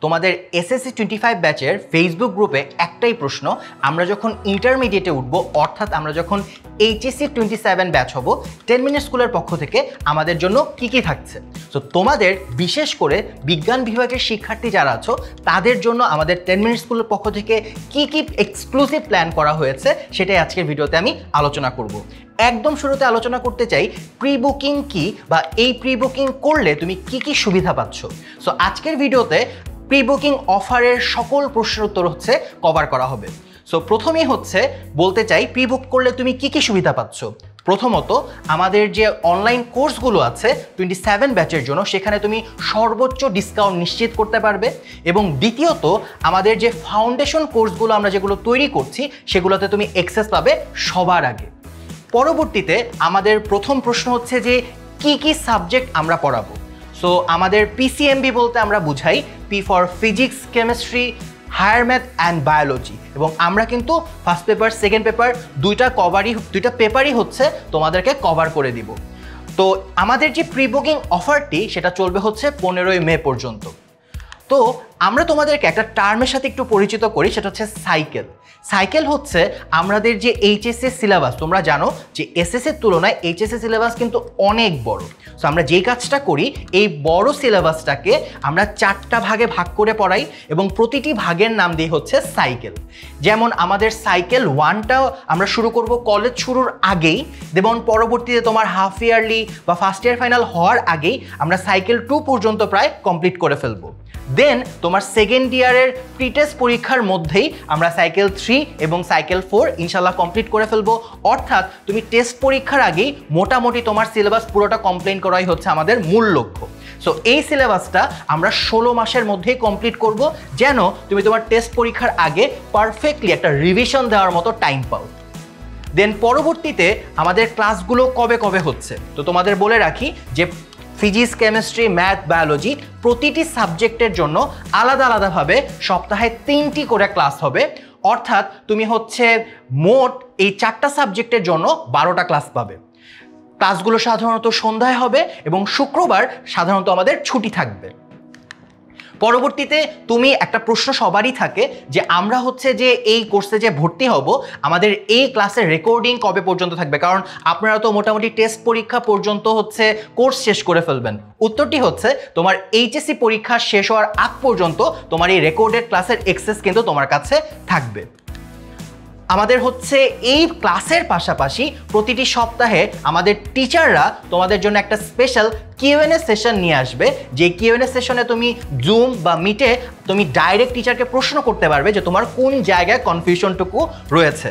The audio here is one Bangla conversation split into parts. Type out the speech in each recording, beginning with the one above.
তোমাদের এসএসসি 25 ব্যাচের ফেসবুক গ্রুপে একটাই প্রশ্ন, আমরা যখন ইন্টারমিডিয়েটে উঠব অর্থাৎ আমরা যখন এইচএসসি 27 ব্যাচ হব 10 মিনিট স্কুলের পক্ষ থেকে আমাদের জন্য কি কি থাকছে। তো তোমাদের বিশেষ করে বিজ্ঞান বিভাগের শিক্ষার্থী যারা আছো তাদের জন্য আমাদের 10 মিনিট স্কুলের পক্ষ থেকে কি কি এক্সক্লুসিভ প্ল্যান করা হয়েছে সেটাই আজকের ভিডিওতে আমি আলোচনা করব। একদম শুরুতে আলোচনা করতে চাই প্রি বুকিং কি, বা এই প্রি বুকিং করলে তুমি কি কি সুবিধা পাচ্ছ। সো আজকের ভিডিওতে প্রি বুকিং অফারের সকল প্রশ্নের উত্তর হচ্ছে কভার করা হবে। সো প্রথমেই হচ্ছে বলতে চাই প্রি বুক করলে তুমি কি কি সুবিধা পাচ্ছ। প্রথমত আমাদের যে অনলাইন কোর্সগুলো আছে 27 ব্যাচের জন্য সেখানে তুমি সর্বোচ্চ ডিসকাউন্ট নিশ্চিত করতে পারবে, এবং দ্বিতীয়ত আমাদের যে ফাউন্ডেশন কোর্সগুলো আমরা যেগুলো তৈরি করছি সেগুলোতে তুমি অ্যাক্সেস পাবে সবার আগে। পরবর্তীতে আমাদের প্রথম প্রশ্ন হচ্ছে যে কি কি সাবজেক্ট আমরা পড়াবো। সো আমাদের পিসিএমবি বলতে আমরা বুঝাই P for physics, chemistry, higher math and biology, এবং আমরা কিন্তু ফার্স্ট পেপার সেকেন্ড পেপার দুইটা পেপারই হচ্ছে তোমাদেরকে কভার করে দিব। তো আমাদের যে প্রি বুকিং অফারটি সেটা চলবে হচ্ছে 15ই মে পর্যন্ত। তো আমরা তোমাদেরকে একটা টার্মের সাথে একটু পরিচিত করি, সেটা হচ্ছে সাইকেল। সাইকেল হচ্ছে আমাদের যে এইচএসসি সিলেবাস, তোমরা জানো যে এসএসসির তুলনায় এইচএসসি সিলেবাস কিন্তু অনেক বড়। সো আমরা যেই কাজটা করি এই বড় সিলেবাসটাকে আমরা 4টা ভাগে ভাগ করে পড়াই, এবং প্রতিটি ভাগের নাম দিয়ে হচ্ছে সাইকেল। যেমন আমাদের সাইকেল 1টা আমরা শুরু করব কলেজ শুরুর আগেই, যেমন পরবর্তীতে তোমার হাফ ইয়ারলি বা ফার্স্ট ইয়ার ফাইনাল হওয়ার আগেই আমরা সাইকেল 2 পর্যন্ত প্রায় কমপ্লিট করে ফেলবো। দেন তোমার সেকেন্ড ইয়ারের প্রি টেস্ট পরীক্ষার মধ্যেই আমরা সাইকেল 3 এবং সাইকেল 4 ইনশাল্লাহ কমপ্লিট করে ফেলবো। অর্থাৎ তুমি টেস্ট পরীক্ষার আগেই মোটামুটি তোমার সিলেবাস পুরোটা কমপ্লিট করাই হচ্ছে আমাদের মূল লক্ষ্য। সো এই সিলেবাসটা আমরা 16 মাসের মধ্যেই কমপ্লিট করব, যেন তুমি তোমার টেস্ট পরীক্ষার আগে পারফেক্টলি একটা রিভিশন দেওয়ার মতো টাইম পাও। দেন পরবর্তীতে আমাদের ক্লাসগুলো কবে কবে হচ্ছে, তো তোমাদের বলে রাখি যে ফিজিক্স, কেমিস্ট্রি, ম্যাথ, বায়োলজি প্রতিটি সাবজেক্টের জন্য আলাদা আলাদাভাবে সপ্তাহে 3টি করে ক্লাস হবে। অর্থাৎ তুমি হচ্ছে মোট এই 4টা সাবজেক্টের জন্য 12টা ক্লাস পাবে। ক্লাসগুলো সাধারণত সন্ধ্যায় হবে এবং শুক্রবার সাধারণত আমাদের ছুটি থাকবে। পরবর্তীতে তুমি একটা প্রশ্ন সবারই থাকে যে আমরা হচ্ছে যে এই কোর্সে যে ভর্তি হব আমাদের এই ক্লাসের রেকর্ডিং কবে পর্যন্ত থাকবে, কারণ আপনারা তো মোটামুটি টেস্ট পরীক্ষা পর্যন্ত হচ্ছে কোর্স শেষ করে ফেলবেন। উত্তরটি হচ্ছে তোমার এইচএসসি পরীক্ষা শেষ হওয়ার আগ পর্যন্ত তোমার এই রেকর্ডেড ক্লাসের অ্যাক্সেস কিন্তু তোমার কাছে থাকবে। আমাদের হচ্ছে এই ক্লাসের পাশাপাশি প্রতিটি সপ্তাহে আমাদের টিচাররা তোমাদের জন্য একটা স্পেশাল কিউএনএ সেশন নিয়ে আসবে, যে কিউএনএ সেশনে তুমি জুম বা মিটে তুমি ডাইরেক্ট টিচারকে প্রশ্ন করতে পারবে যে তোমার কোন জায়গায় কনফিউশনটুকু রয়েছে।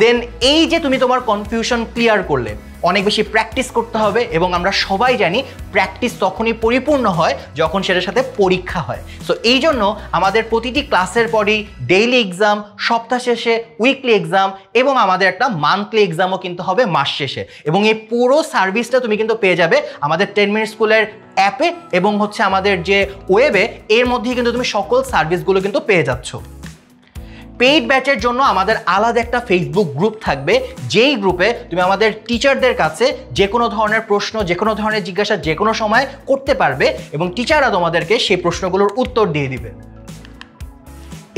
দেন এই যে তুমি তোমার কনফিউশন ক্লিয়ার করলে অনেক বেশি প্র্যাকটিস করতে হবে, এবং আমরা সবাই জানি প্র্যাকটিস তখনই পরিপূর্ণ হয় যখন সেটার সাথে পরীক্ষা হয়। সো এই জন্য আমাদের প্রতিটি ক্লাসের পরই ডেইলি এক্সাম, সপ্তাহ শেষে উইকলি এক্সাম, এবং আমাদের একটা মান্থলি এক্সামও কিন্তু হবে মাস শেষে। এবং এই পুরো সার্ভিসটা তুমি কিন্তু পেয়ে যাবে আমাদের 10 মিনিট স্কুলের অ্যাপে এবং হচ্ছে আমাদের যে ওয়েবে, এর মধ্যেই কিন্তু তুমি সকল সার্ভিসগুলো কিন্তু পেয়ে যাচ্ছ। পেইড ব্যাচের জন্য আমাদের আলাদা একটা ফেসবুক গ্রুপ থাকবে, যেই গ্রুপে তুমি আমাদের টিচারদের কাছে যে কোনো ধরনের প্রশ্ন, যে কোনো ধরনের জিজ্ঞাসা যে কোনো সময় করতে পারবে, এবং টিচাররা তোমাদেরকে সেই প্রশ্নগুলোর উত্তর দিয়ে দিবে।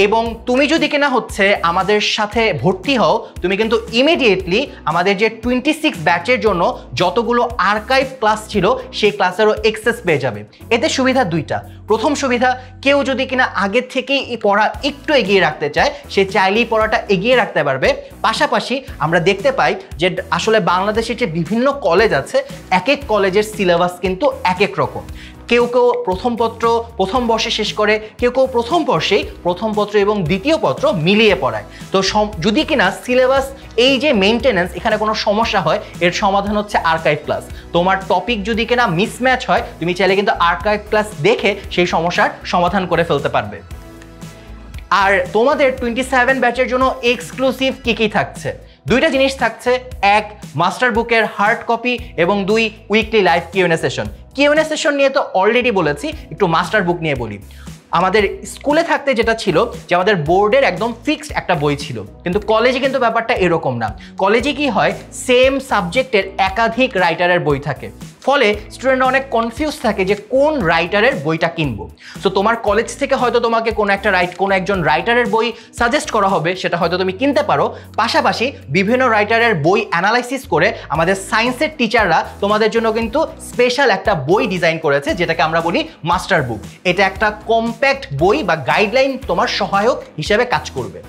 এবং তুমি যদি কিনা হচ্ছে আমাদের সাথে ভর্তি হও তুমি কিন্তু ইমিডিয়েটলি আমাদের যে 26 ব্যাচের জন্য যতগুলো আর্কাইভ ক্লাস ছিল সেই ক্লাসেরও অ্যাক্সেস পেয়ে যাবে। এতে সুবিধা দুইটা। প্রথম সুবিধা, কেউ যদি কিনা আগের থেকেই এই পড়া একটু এগিয়ে রাখতে চায় সে চাইলেই পড়াটা এগিয়ে রাখতে পারবে। পাশাপাশি আমরা দেখতে পাই যে আসলে বাংলাদেশের যে বিভিন্ন কলেজ আছে এক এক কলেজের সিলেবাস কিন্তু এক এক রকম। কেউ কেউ প্রথম পত্র প্রথম বর্ষে শেষ করে, কেউ কেউ প্রথম বর্ষেই প্রথম পত্র এবং দ্বিতীয় পত্র মিলিয়ে পড়ায়। তো যদি কিনা সিলেবাস এই যে মেইনটেনেন্স এখানে কোনো সমস্যা হয়, এর সমাধান হচ্ছে আর্কাইভ ক্লাস। তোমার টপিক যদি কিনা মিসম্যাচ হয় তুমি চাইলে কিন্তু আর্কাইভ ক্লাস দেখে সেই সমস্যার সমাধান করে ফেলতে পারবে। আর তোমাদের 27 ব্যাচের জন্য এক্সক্লুসিভ কি থাকছে, দুইটা জিনিস থাকছে। এক, মাস্টার বুকের হার্ড কপি, এবং 2, weekly live QnA session. QnA session নিয়ে তো অলরেডি বলেছি, একটু মাস্টার বুক নিয়ে বলি। আমাদের স্কুলে থাকতে যেটা ছিল যে আমাদের বোর্ডের একদম ফিক্সড একটা বই ছিল, কিন্তু কলেজে কিন্তু ব্যাপারটা এরকম না। কলেজে কি হয়, সেম সাবজেক্টের একাধিক রাইটারের বই থাকে। ফলে স্টুডেন্টরা অনেক কনফিউজ থাকে যে কোন রাইটারের বইটা কিনবো। সো তোমার কলেজ থেকে হয়তো তোমাকে কোনো একজন রাইটারের বই সাজেস্ট করা হবে, সেটা হয়তো তুমি কিনতে পারো। পাশাপাশি বিভিন্ন রাইটারের বই অ্যানালাইসিস করে আমাদের সায়েন্সের টিচাররা তোমাদের জন্য কিন্তু স্পেশাল একটা বই ডিজাইন করেছে, যেটাকে আমরা বলি মাস্টার বুক। এটা একটা কম্প্যাক্ট বই বা গাইডলাইন তোমার সহায়ক হিসেবে কাজ করবে।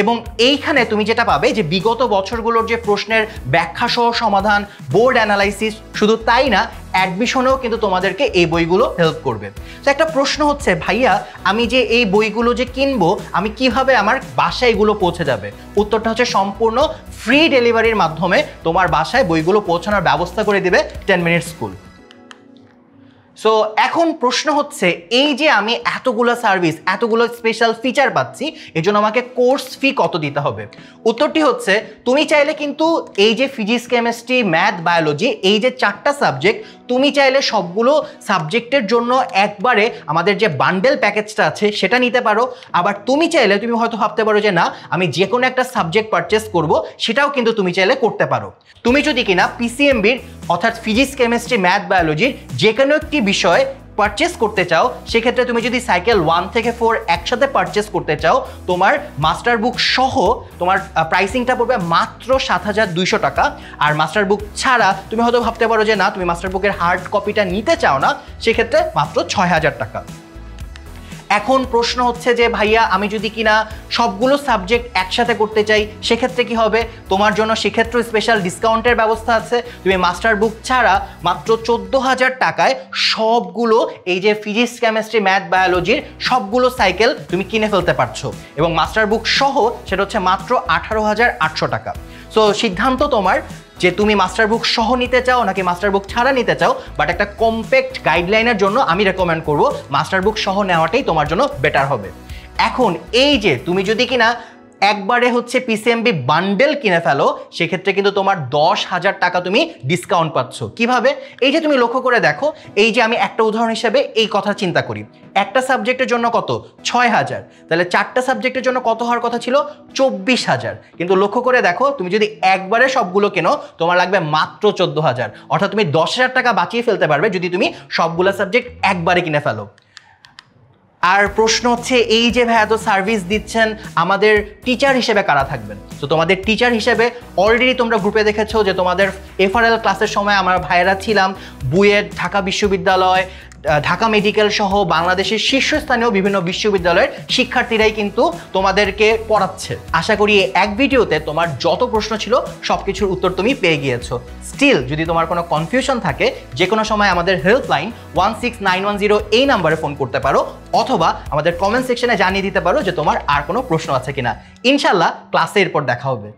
এবং এইখানে তুমি যেটা পাবে যে বিগত বছরগুলোর যে প্রশ্নের ব্যাখ্যা সহ সমাধান, বোর্ড অ্যানালাইসিস, শুধু তাই না অ্যাডমিশনেও কিন্তু তোমাদেরকে এই বইগুলো হেল্প করবে। তো একটা প্রশ্ন হচ্ছে, ভাইয়া আমি যে এই বইগুলো যে কিনবো, আমি কিভাবে আমার বাসায় এগুলো পৌঁছে যাবে? উত্তরটা হচ্ছে সম্পূর্ণ ফ্রি ডেলিভারির মাধ্যমে তোমার বাসায় বইগুলো পৌঁছানোর ব্যবস্থা করে দিবে 10 মিনিট স্কুল। সো এখন প্রশ্ন হচ্ছে, এই যে আমি এতগুলো সার্ভিস, এতগুলো স্পেশাল ফিচার পাচ্ছি, এর জন্য আমাকে কোর্স ফি কত দিতে হবে? উত্তরটি হচ্ছে, তুমি চাইলে কিন্তু এই যে ফিজিক্স, কেমিস্ট্রি, ম্যাথ, বায়োলজি, এই যে 4টা সাবজেক্ট, তুমি চাইলে সবগুলো সাবজেক্টের জন্য একবারে আমাদের যে বান্ডেল প্যাকেজটা আছে সেটা নিতে পারো। আবার তুমি চাইলে, তুমি হয়তো ভাবতে পারো যে না, আমি যে কোনো একটা সাবজেক্ট পারচেস করব, সেটাও কিন্তু তুমি চাইলে করতে পারো। তুমি যদি কিনা পিসিএমবির অর্থাৎ ফিজিক্স, কেমিস্ট্রি, ম্যাথ, বায়োলজির যে কোনো একটি বিষয় পারচেস করতে চাও, সেক্ষেত্রে তুমি যদি সাইকেল 1 থেকে 4 একসাথে পারচেস করতে চাও, তোমার মাস্টার বুক সহ তোমার প্রাইসিংটা পড়বে মাত্র 7,200 টাকা। আর মাস্টার বুক ছাড়া তুমি হয়তো ভাবতে পারো যে না, তুমি মাস্টার বুকের হার্ড কপিটা নিতে চাও না, সেক্ষেত্রে মাত্র 6,000 টাকা। এখন প্রশ্ন হচ্ছে যে ভাইয়া আমি যদি কিনা সবগুলো সাবজেক্ট একসাথে করতে চাই, সেক্ষেত্রে কি হবে? তোমার জন্য সেক্ষেত্রে স্পেশাল ডিসকাউন্টের ব্যবস্থা আছে। তুমি মাস্টার বুক ছাড়া মাত্র 14,000 টাকায় সবগুলো এই যে ফিজিক্স, কেমিস্ট্রি, ম্যাথ, বায়োলজির সবগুলো সাইকেল তুমি কিনে ফেলতে পারছো, এবং মাস্টার বুক সহ সেটা হচ্ছে মাত্র 18,800 টাকা। সো সিদ্ধান্ত তোমার যে তুমি মাস্টার বুক সহ নিতে চাও নাকি মাস্টার বুক ছাড়া নিতে চাও। বাট একটা কম্প্যাক্ট গাইডলাইনের জন্য আমি রেকমেন্ড করব মাস্টার বুক সহ নেওয়াটাই তোমার জন্য বেটার হবে। এখন এই যে তুমি যদি কিনা একবারে হচ্ছে পিসিএমবি বান্ডেল কিনে ফেলো, সেক্ষেত্রে কিন্তু তোমার 10,000 টাকা তুমি ডিসকাউন্ট পাচ্ছ। কিভাবে? এই যে তুমি লক্ষ্য করে দেখো, এই যে আমি একটা উদাহরণ হিসেবে এই কথা চিন্তা করি, একটা সাবজেক্টের জন্য কত? 6,000। তাহলে 4টা সাবজেক্টের জন্য কত হওয়ার কথা ছিল? 24,000। কিন্তু লক্ষ্য করে দেখো, তুমি যদি একবারে সবগুলো কেনো, তোমার লাগবে মাত্র 14,000। অর্থাৎ তুমি 10,000 টাকা বাঁচিয়ে ফেলতে পারবে যদি তুমি সবগুলো সাবজেক্ট একবারে কিনে ফেলো। আর প্রশ্ন হচ্ছে, এই যে ভাইয়া তো সার্ভিস দিচ্ছেন, আমাদের টিচার হিসেবে কারা থাকবেন? তো তোমাদের টিচার হিসেবে অলরেডি তোমরা গ্রুপে দেখেছো যে তোমাদের এফআরএল ক্লাসের সময় আমার ভাইয়েরা ছিলাম। বুয়েট, ঢাকা বিশ্ববিদ্যালয়, ঢাকা মেডিকেল সহ বাংলাদেশের শীর্ষস্থানীয় বিভিন্ন বিশ্ববিদ্যালয়ের শিক্ষার্থীরাই কিন্তু তোমাদেরকে পড়াচ্ছে। আশা করি এক ভিডিওতে তোমার যত প্রশ্ন ছিল সব কিছুর উত্তর তুমি পেয়ে গিয়েছো। স্টিল যদি তোমার কোনো কনফিউশন থাকে, যে কোনো সময় আমাদের হেল্পলাইন 16910 এই নাম্বারে ফোন করতে পারো, অথবা আমাদের কমেন্ট সেকশনে জানিয়ে দিতে পারো যে তোমার আর কোনো প্রশ্ন আছে কিনা। ইনশাল্লাহ ক্লাসে এরপর দেখা হবে।